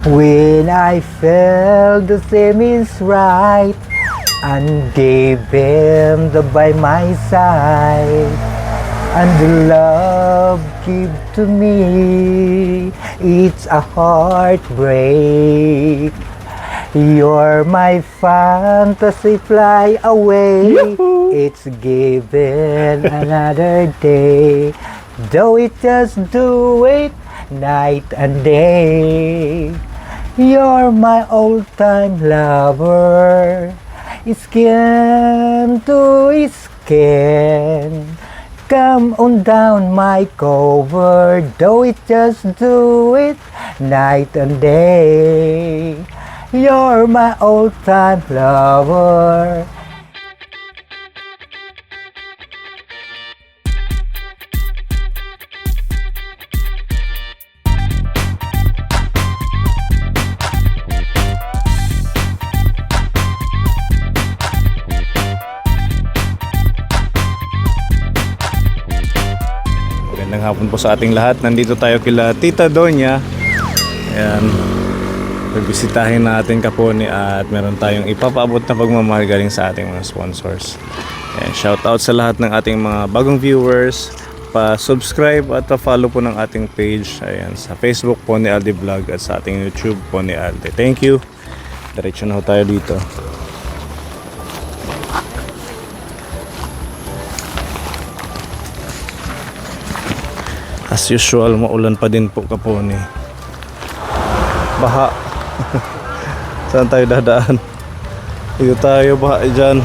When I felt the same is right and gave him the by my side and the love give to me, it's a heartbreak. You're my fantasy, fly away. It's given another day, though it just do it night and day. You're my old-time lover, skin to skin. Come on down my cover, though it just do it night and day. You're my old-time lover. Magandang hapon po sa ating lahat. Nandito tayo kila Tita Donya. Ayan. Pagbisitahin natin Kaponi at meron tayong ipapaabot na pagmamahal galing sa ating mga sponsors. Ayan. Shout out sa lahat ng ating mga bagong viewers. Pa-subscribe at pa-follow po ng ating page. Ayan. Sa Facebook Pony Aldi Vlog at sa ating YouTube Pony Aldi. Thank you. Diretso na ho tayo dito. As usual, maulan pa din po Kaponi. Baha. Saan tayo dadaan? Dito tayo, baha dyan.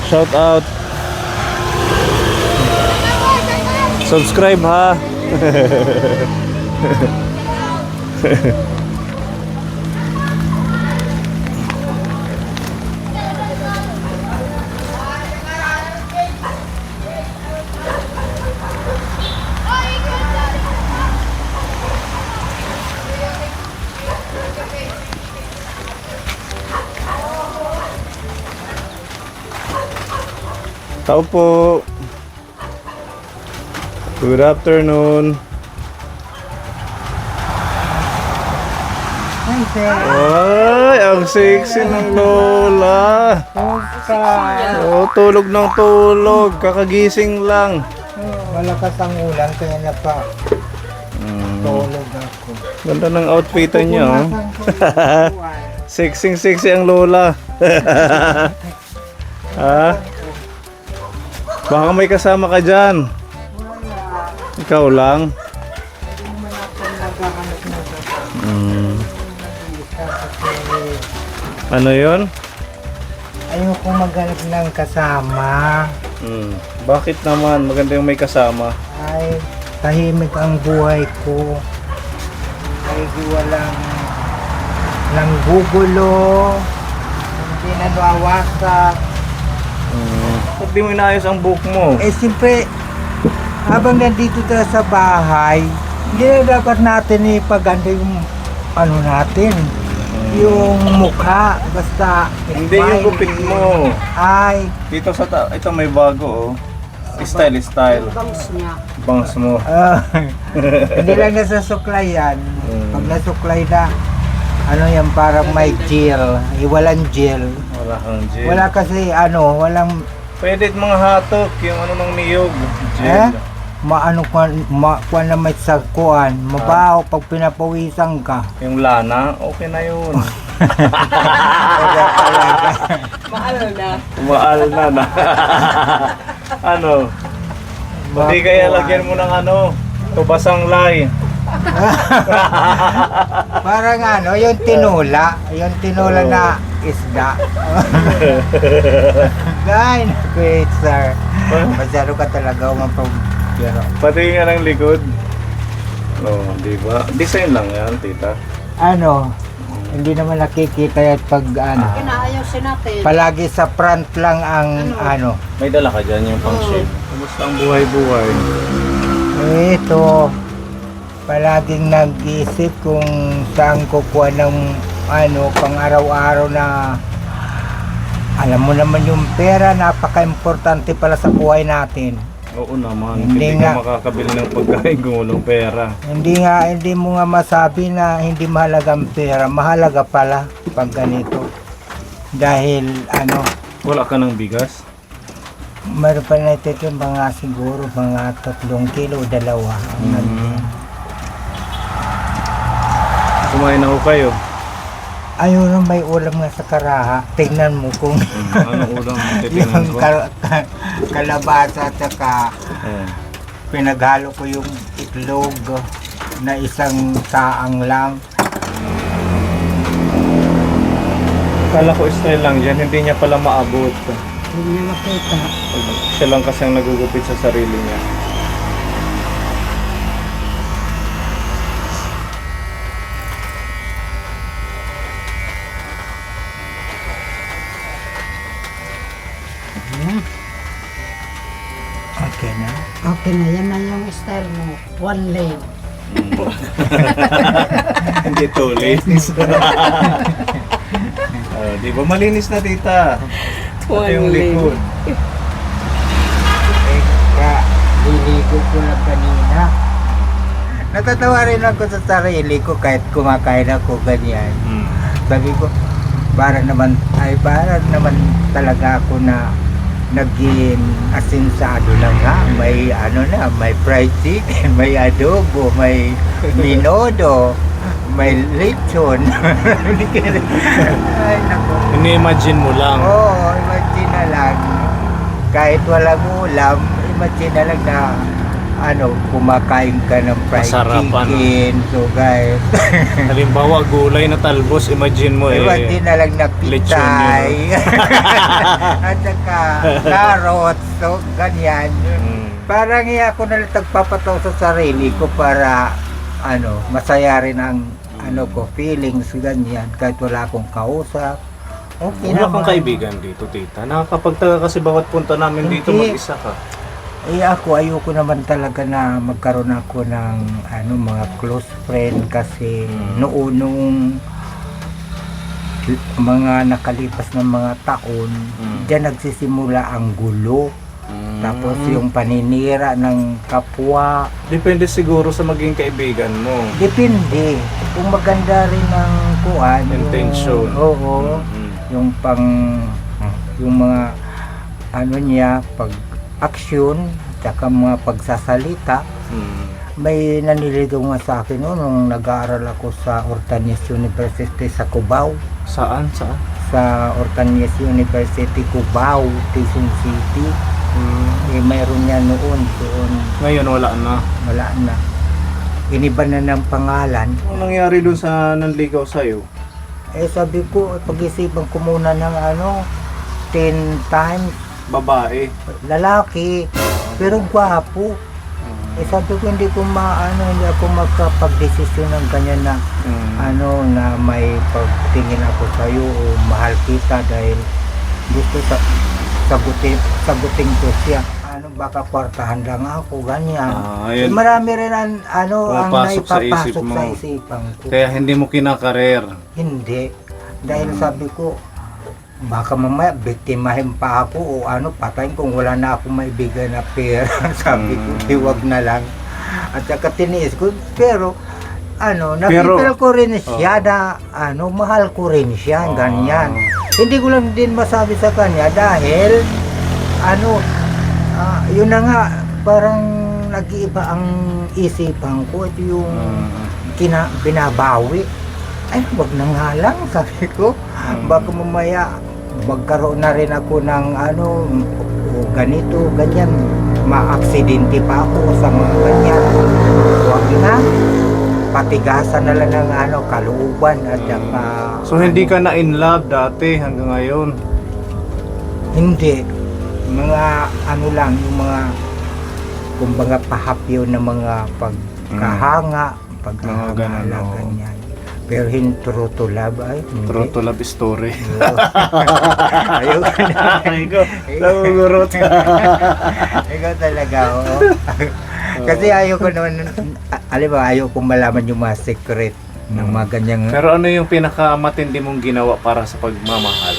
Shout out. Subscribe ha. Tao po. Good afternoon. Hi, sir. Ay, ang sexy ng lola. Oh, tulog ng tulog. Kakagising lang. Malakas ang ulan kaya na pa tulog ako. Ganda ng outfitan niya. Oh. Sexy ang lola. Ha? Baka may kasama ka dyan. Ikaw lang. Ano yun? Ayoko maghanap ng kasama. Bakit naman? Maganda yung may kasama. Ay, tahimik ang buhay ko. Ay, walang gugulo. Hindi na nawawasak. Ba't di mo inayos ang book mo? Eh, siyempre, habang nandito tayo sa bahay, hindi na dapat natin ipaganda yung ano natin. Yung mukha, basta Hindi yung gupit mo. Ay, Dito sa ito may bago oh. Style. Bangs mo. hindi lang nasusuklay yan. Pag nasuklay na, ano yan, parang may gel. Walang gel. Wala kang gel. Wala kasi, walang, Pwede mga hatok, yung ano ng niyog. Gel. kuwan na may sagkuan. Mabaho pag pinapawisan ka. Yung lana, okay na yun. Maal na. Ano? Hindi kaya lagyan mo ng tubasang lay. Parang yung tinula na isda. Dahil, wait sir. Masyado ka talaga pero Pati nga ng likod. Oh, di ba? Design lang yan, tita. hindi naman nakikita yan pag Inaayusin natin. palagi sa front lang ang May dala ka dyan yung pang shape. Kumusta ang buhay-buhay? ito palaging nag-iisip kung saan kukuha ng pang araw-araw na alam mo naman yung pera napaka-importante pala sa buhay natin. Oo naman, Hindi hindi nga. ka makakabili ng pagkain kung walang pera. Hindi mo nga masabi na hindi mahalagang pera. Mahalaga pala pag ganito. Dahil Wala ka ng bigas? meron pa na ito mga siguro mga 3 kilo, 2. Kumain na ho kayo. Ayun, may ulam nga sa karaha. Tingnan mo kung Anong ulam titingnan yung ko? kalabasa at saka Eh, pinaghalo ko yung itlog na isang saang lang. Kala ko style lang dyan, hindi niya pala maabot. Hindi niya makita. Siya lang kasi ang nagugupit sa sarili niya. Okay na. Okay na, yan na yung style mo. One lane. Hindi to, linis. Di ba malinis na tita? Pati yung likod. Liligo ko lang kanina. Natatawa rin ako sa sarili ko kahit kumakain ako ganyan. Sabi ko, para naman talaga ako na naging asinsado lang nga. May may fried chicken, may adobo, may minodo, may lechon. Ay, naku. Ini-imagine mo lang. Oo, imagine na lang. Kahit walang ulam, imagine na lang na kumakain ka ng fried Masarap, chicken. So guys, Halimbawa, gulay na talbos, imagine mo imagine na lang na lechon pitay. At saka carrots. So ganyan. Parang ako na lang tagpapataw sa sarili ko para masaya rin ang feelings ganyan kahit wala akong kausap. Okay Wala kang naman. kaibigan dito, tita. Nakakapagtaka kasi bawat punta namin dito, Hindi. mag-isa ka. Ako ayoko naman talaga na magkaroon ako ng mga close friend kasi nung mga nakalipas ng mga taon, diyan nagsisimula ang gulo. Tapos yung paninira ng kapwa. Depende siguro sa maging kaibigan mo. Depende. Kung maganda rin ang kuan, Intention. Oo. Yung yung mga niya, pag-aksyon, tsaka mga pagsasalita. May naniligaw nga sa akin nung nag-aaral ako sa Ortañez University sa Cubao. Saan? Sa Ortañez University, Cubao, Quezon City. Mayroon niya noon. Ngayon wala na. Wala na. Iniba na ng pangalan. Ano nangyari dun sa nanligaw sa'yo? Sabi ko, pag-isipan ko muna ng 10 times. Babae. Lalaki, pero gwapo. Sabi ko, hindi ako makapag-desisyon ng ganyan na na may pagtingin ako sa'yo o mahal kita dahil gusto sagutin ko siya. Baka kwartahan lang ako, ganyan. Ayun. Marami rin ang Pumapasok sa isip naipapasok mo. sa isipan ko. Kaya hindi mo kinakarer. Hindi. Dahil sabi ko, baka mamaya biktimahin pa ako o patayin kung wala na ako maibigay na pera. Sabi ko, hiwag na lang. At saka tiniis ko. Pero, nakita ko rin siya na, mahal ko rin siya, ganyan. Hindi ko lang din masabi sa kanya dahil, yun na nga, parang nag-iiba ang isipan ko at yung binabawi. Ay, wag na nga lang, sabi ko. Baka mamaya, magkaroon na rin ako ng ganito, ganyan. Ma-aksidente pa ako sa mga ganyan. Wag na. Patigasan na lang ng kalooban at saka... So hindi ka na in love dati hanggang ngayon? Hindi. Mga lang, yung mga kumbaga pahapyo na mga pagkahanga, pagkahanga lang, ganyan. Pero hindi true to love ay hindi. True to love story. Ayoko na. Ikaw, nagugurot ka. Ikaw talaga, oo. Kasi ayoko naman, ayoko malaman yung mga secret ng mga ganyang... Pero ano yung pinakamatindi mong ginawa para sa pagmamahal?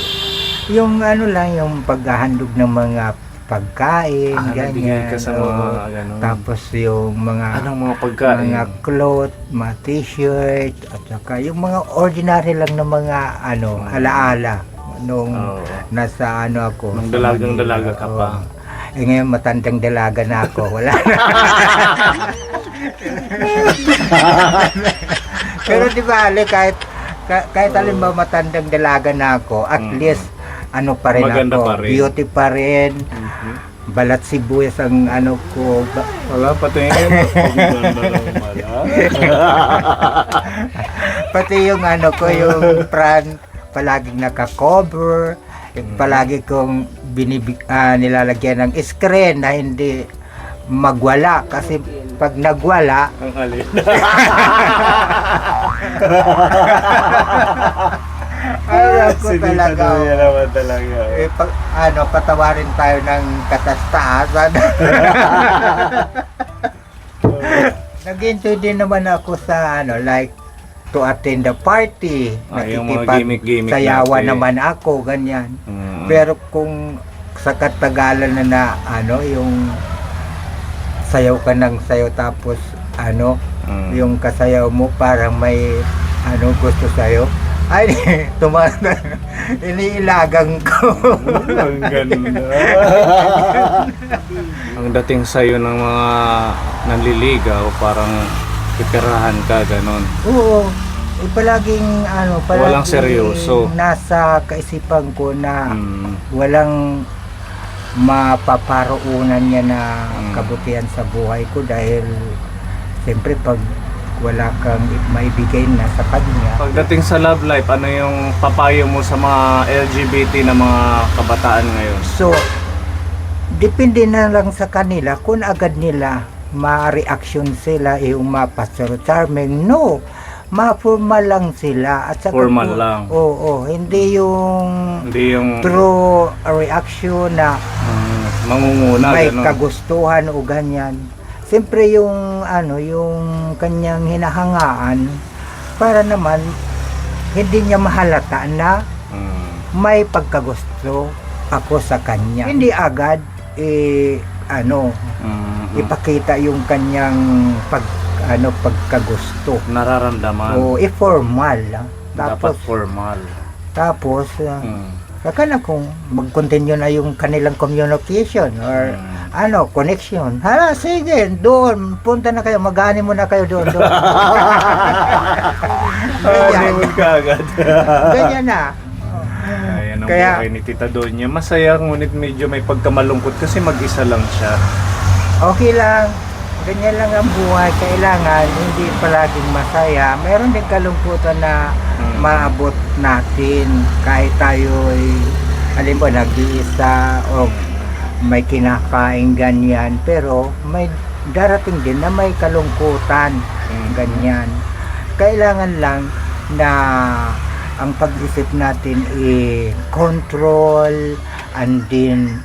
Yung lang, yung paghahandog ng mga pagkain, nagbigay ganyan. ka sa oo. mga ganun. Tapos yung mga Anong mga pagkain? mga cloth, mga t-shirt, at saka yung mga ordinary lang na mga alaala nung Oo. nasa ako. Nung sa dalagang Manila. dalaga ka pa. Oo. Ngayon matandang dalaga na ako. Wala na. Pero di ba, Ale, kahit alin ba matandang dalaga na ako, at least pa rin Maganda ako. pa rin. Beauty pa rin. Balat sibuyas ang ko. Wala, patingin mo. Pagiganda lang pala. Pati yung yung front, palaging naka-cover. Palagi kong nilalagyan ng screen na hindi magwala. Kasi pag nagwala, Ang alin. ay ako talaga. Yan naman talaga. Patawarin tayo ng katastaasan. Nag-enjoy din naman ako sa like to attend the party. Yung mga gimmick-gimmick Sayawan natin. naman ako, ganyan. Mm. Pero kung sa katagalan na yung sayaw ka ng sayaw tapos yung kasayaw mo parang may gusto sayo. Ay, iniilagang ko. Ang ganda. Ang dating sa'yo ng mga nanliligaw, parang pipirahan ka, ganon. Oo. Palaging Walang seryoso. Nasa kaisipan ko na walang mapaparuunan niya na kabutihan sa buhay ko dahil siyempre pag wala kang maibigay na sa kanya. Pagdating sa love life, ano yung papayo mo sa mga LGBT na mga kabataan ngayon? So, depende na lang sa kanila kung agad nila ma-reaction sila yung ma-Pastor Charming. No, ma-formal lang sila. At saka Formal lang. Oo, hindi yung true reaction na mangunguna, may ganon. kagustuhan o ganyan. Siyempre yung yung kanyang hinahangaan para naman hindi niya mahalata na may pagkagusto ako sa kanya. Hindi agad ipakita yung kanyang pagkagusto. Nararamdaman. O formal. Dapat formal. Tapos saka na kung mag-continue na yung kanilang communication or connection. Hala, sige, doon, punta na kayo, mag-ani mo na kayo doon. Ganyan. ka agad. Ganyan na. Ayan ang Kaya- buhay ni Tita Donya. Masaya, ngunit medyo may pagkamalungkot kasi mag-isa lang siya. Okay lang. Ganyan lang ang buhay. Kailangan hindi palaging masaya. Meron din kalungkutan na maabot natin kahit tayo'y halimbawa nag-iisa o may kinakain ganyan. Pero may darating din na may kalungkutan ganyan. Kailangan lang na ang pag-isip natin control and then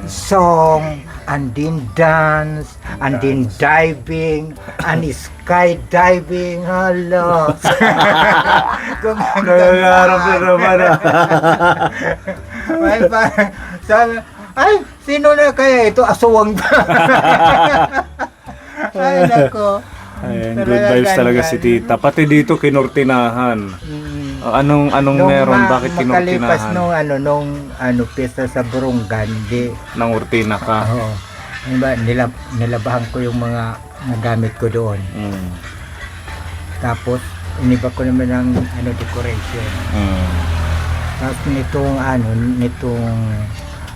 song and then dance and then diving and skydiving. Hala. Kung Nangangarap na naman ay, sabi, ay, sino na kaya ito? Aswang. Ay, nako. Ayan, good Talaga vibes talaga ganyan. si Tita. Pati dito kinurtinahan. Anong meron? Bakit makalipas kinurtinahan? nung pista sa Burungan, di, Nang urtina ka? diba, nilabahan ko yung mga nagamit ko doon. Tapos, iniba ko naman ng decoration. Tapos nitong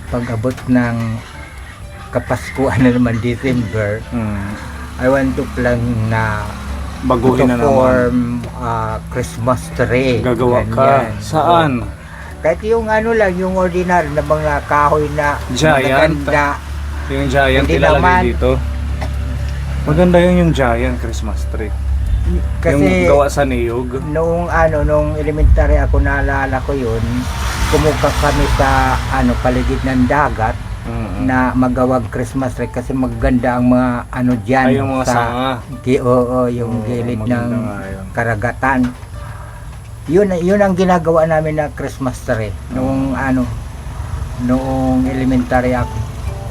pag-abot ng Kapaskuhan na naman, December, I want to plan na Baguhin na naman. form Christmas tree. Gagawa ka? Ganyan. Saan? Kahit yung lang, yung ordinary na mga kahoy na Giant? magaganda. Yung giant Hindi ilalagay naman. dito. Maganda yung giant Christmas tree. Kasi yung gawa sa niyog. nung elementary ako, naalala ko yun, kumuha kami sa paligid ng dagat na magawag Christmas tree kasi maganda ang mga diyan Ay, yung mga sanga. yung gilid ng maganda nga yun. karagatan. Yun ang ginagawa namin na Christmas tree noong elementary ako.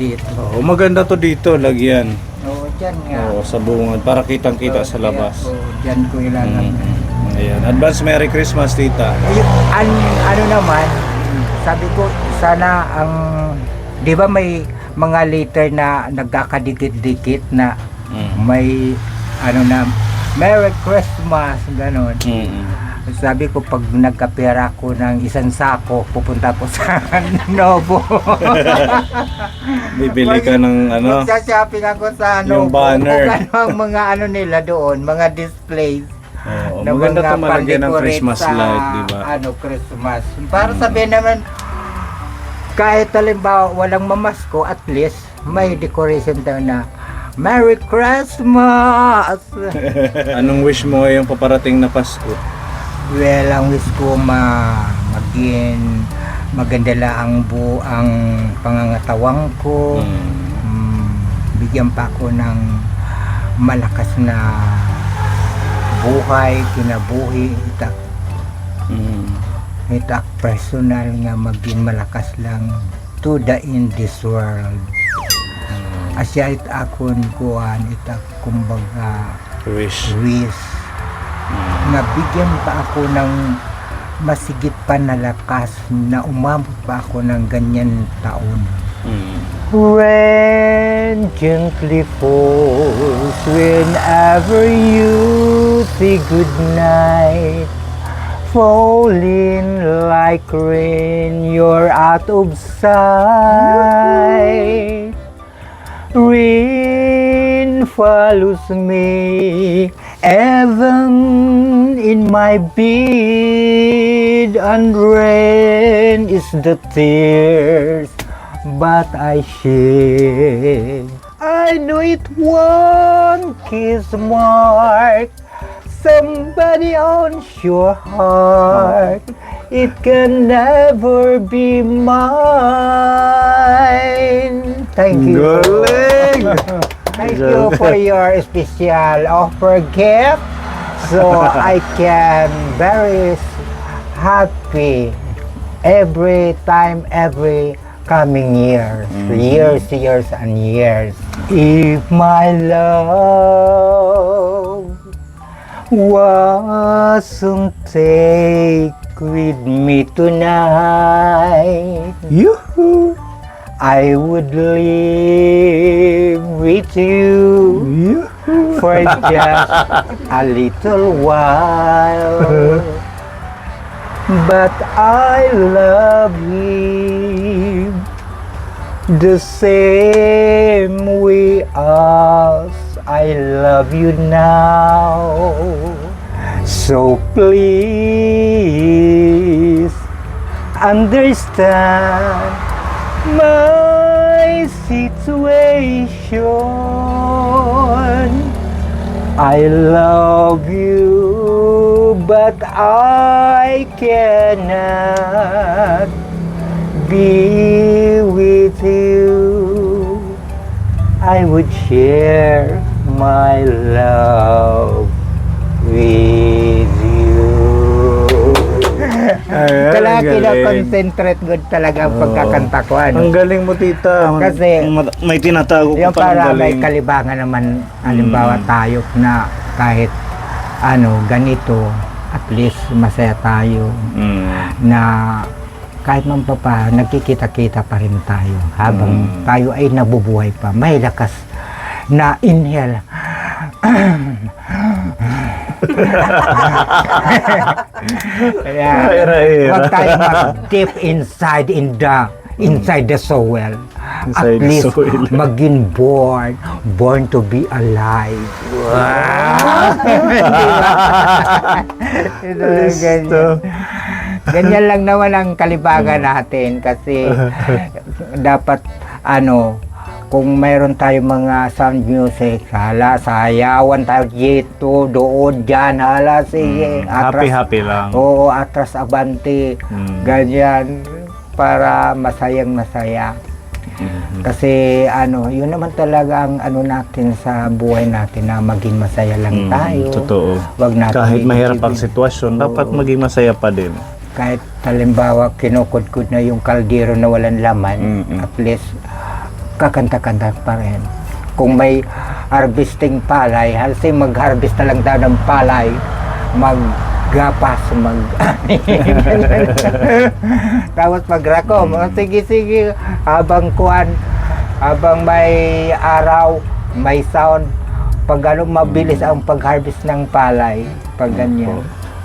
dito. Oo, maganda to dito, lagyan. Oo, dyan nga. Oo, sa bungad, para kitang-kita sa labas. Oo, dyan ko ilalagay. Ayan. Advance Merry Christmas, tita. Ano naman, sabi ko, sana ang, di ba may mga liter na nagkakadikit-dikit na may, ano na, Merry Christmas, gano'n. Sabi ko, pag nagkapera ko ng isang sako, pupunta ko sa Novo. Bibili ka ng ano? Magsha-shopping ako sa Yung Novo. banner. Kung ano ang mga ano nila doon, mga displays. Oo, na maganda mga to malagyan ng pan-decorate Christmas sa, light, di ba? Ano, Christmas. Para sabihin naman, kahit halimbawa walang mamasko, at least may decoration tayo na Merry Christmas! Anong wish mo ngayong paparating na Pasko? Well, ang wish ko maging maganda lang ang pangangatawang ko. Bigyan pa ako ng malakas na buhay, kinabuhi, itak personal nga maging malakas lang to the in this world. Asya akon kuan itak kumbaga Wish. na bigyan pa ako ng masigit pa na lakas na umabot pa ako ng ganyan taon. Rain gently falls whenever you say goodnight. Falling like rain, you're out of sight. Rain follows me, even in my bed, and rain is the tears but I shed. I know it won't kiss mark somebody on your heart. It can never be mine. Thank you. Galing! Thank you for your special offer gift. So I can very happy every time, every coming years, years and years. If my love wasn't take with me tonight, Yoo-hoo! I would live with you Yoo-hoo! for just a little while. But I love him the same way as I love you now. So please understand my situation. I love you, but I cannot be with you. I would share my love with you. Ayan, Kailangan ang galing. kina-concentrate good talaga ang pagkakanta ko. Ano? Ang galing mo, tita. Kasi, may tinatago ko Yung pa para ang may galing. kalibangan naman, halimbawa tayo na kahit ganito, at least masaya tayo na kahit man pa nagkikita-kita pa rin tayo habang tayo ay nabubuhay pa. May lakas na inhale. Kaya, huwag tayo mag-deep inside the soil. Inside At the least soil. maging born to be alive. Ito, ganyan. Ganyan lang naman ang kalibagan natin kasi dapat kung mayroon tayong mga sound music, sayawan tayo dito, doon, dyan, sige. Happy lang. Oo, atras abante. Ganyan, para masayang masaya. Kasi yun naman talaga ang natin sa buhay natin na maging masaya lang tayo. Totoo. Wag natin Kahit mahirap ang iisipin. sitwasyon, dapat maging masaya pa din. Kahit halimbawa kinukudkud na yung kaldero na walang laman, at least kakanta-kanta pa rin. Kung may harvesting palay, halsay mag-harvest na lang daw ng palay, maggapas, tapos magrakom. O, sige, habang may araw, may sound, pag mabilis ang pag-harvest ng palay, pag ganyan.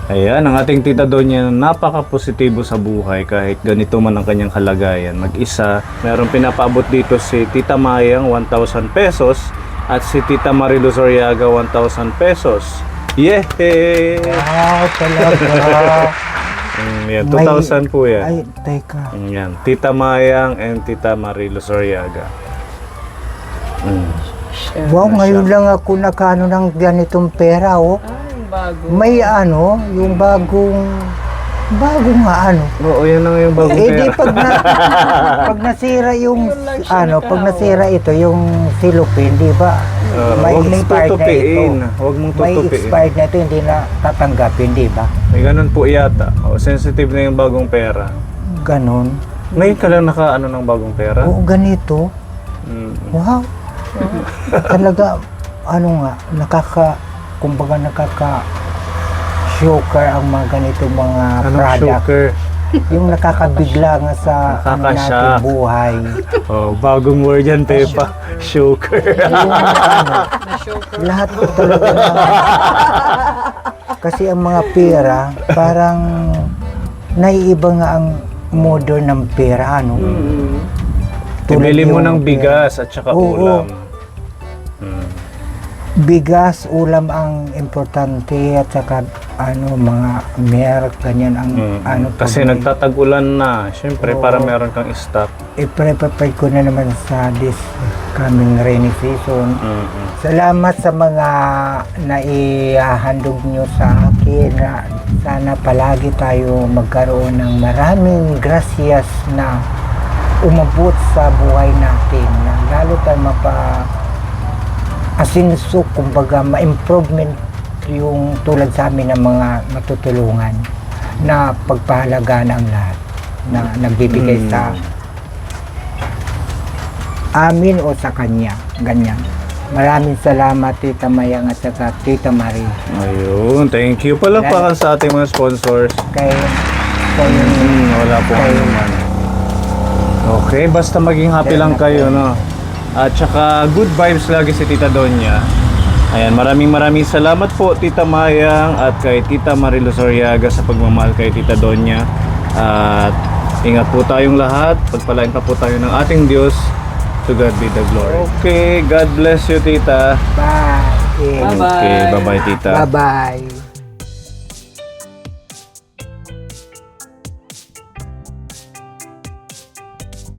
Ayan, ang ating tita Donya, napaka-positibo sa buhay kahit ganito man ang kanyang kalagayan. Mag-isa, meron pinapaabot dito si Tita Mayang 1,000 pesos at si Tita Marilu Zoriaga 1,000 pesos. Yehey! Wow, talaga. Yan, 2,000 po yan. Ay, teka. Yan, Tita Mayang and Tita Marilu Zoriaga. Wow, ngayon lang ako nakano ng ganitong pera, oh. May yung bagong nga Oo, yan lang yung bagong di pera. pag nasira yung pag nasira ito yung silupin, di ba? Huwag mong tutupiin. Huwag mong May tutupiin. expired na ito, hindi na tatanggapin, di ba? May ganun po yata. Sensitive na yung bagong pera. Ganon. Ngayon ka lang naka-ano ng bagong pera? Oo, ganito. Wow. Talaga, kumbaga nakaka-shocker ang mga ganitong mga Anong product. shocker? Yung nakakabigla nga sa nating Nakaka-shock. buhay. Oh, bagong word yan, Pepa. Shocker. Yung lahat po talaga kasi ang mga pera, parang naiiba nga ang model ng pera, Ibili mo yung ng bigas at saka Oo. ulam. bigas, ulam ang importante at saka mga milk, ganyan ang Kasi pag- nagtatag-ulan na. Siyempre, Oo. para meron kang stock. i-prepare ko na naman sa this coming rainy season. Salamat sa mga naihandog nyo sa akin na sana palagi tayo magkaroon ng maraming gracias na umabot sa buhay natin na lalo tayo asinso, kumbaga ma-improvement yung tulad sa amin ng mga matutulungan na pagpahalagaan ang lahat na nagbibigay sa amin o sa kanya, ganyan. Maraming salamat Tita Mayang at saka Tita Marie Ayun, thank you. Palakpakan sa ating mga sponsors. kay Wala po Kay- naman. Okay, basta maging happy lang kayo, no? At saka good vibes lagi si Tita Donya. Ayan, maraming salamat po Tita Mayang at kay Tita Marilu Zoriaga sa pagmamahal kay Tita Donya. At ingat po tayong lahat. Pagpalain pa po tayo ng ating Diyos. To God be the glory. Okay, God bless you, Tita. bye. Okay, bye-bye, Tita. Bye-bye.